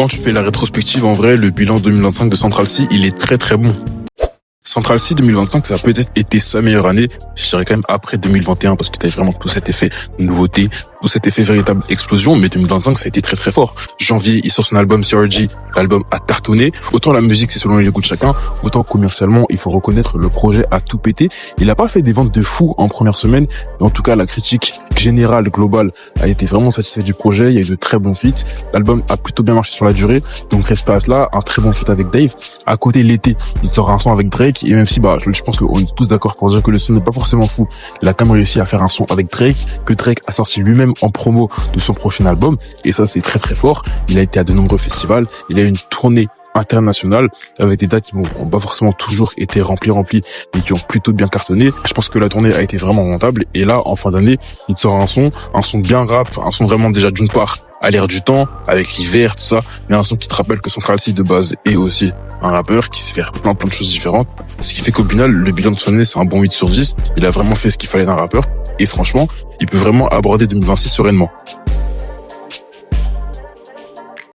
Quand tu fais la rétrospective, en vrai, le bilan 2025 de Central C, il est très très bon. Central C 2025, ça a peut-être été sa meilleure année. Je dirais quand même après 2021 parce que t'avais vraiment tout cet effet nouveauté, tout cet effet véritable explosion. Mais 2025, ça a été très très fort. Janvier, il sort son album CRG. L'album a cartonné. Autant la musique, c'est selon les goûts de chacun. Autant commercialement, il faut reconnaître, le projet a tout pété. Il a pas fait des ventes de fou en première semaine. Mais en tout cas, la critique générale, globale, a été vraiment satisfaite du projet. Il y a eu de très bons feats. L'album a plutôt bien marché sur la durée. Donc, respect à cela. Un très bon feat avec Dave. À côté, l'été, il sort un son avec Drake. Et même si, je pense qu'on est tous d'accord pour dire que le son n'est pas forcément fou, il a quand même réussi à faire un son avec Drake, que Drake a sorti lui-même en promo de son prochain album. Et ça, c'est très très fort. Il a été à de nombreux festivals. Il a eu une tournée internationale avec des dates qui n'ont pas forcément toujours été remplies, mais qui ont plutôt bien cartonné. Je pense que la tournée a été vraiment rentable. Et là, en fin d'année, il sort un son bien rap, un son vraiment déjà d'une part à l'air du temps, avec l'hiver, tout ça, mais un son qui te rappelle que Central C de base est aussi un rappeur qui sait faire plein de choses différentes. Ce qui fait qu'au final, le bilan de son année, c'est un bon 8 sur 10. Il a vraiment fait ce qu'il fallait d'un rappeur. Et franchement, il peut vraiment aborder 2026 sereinement.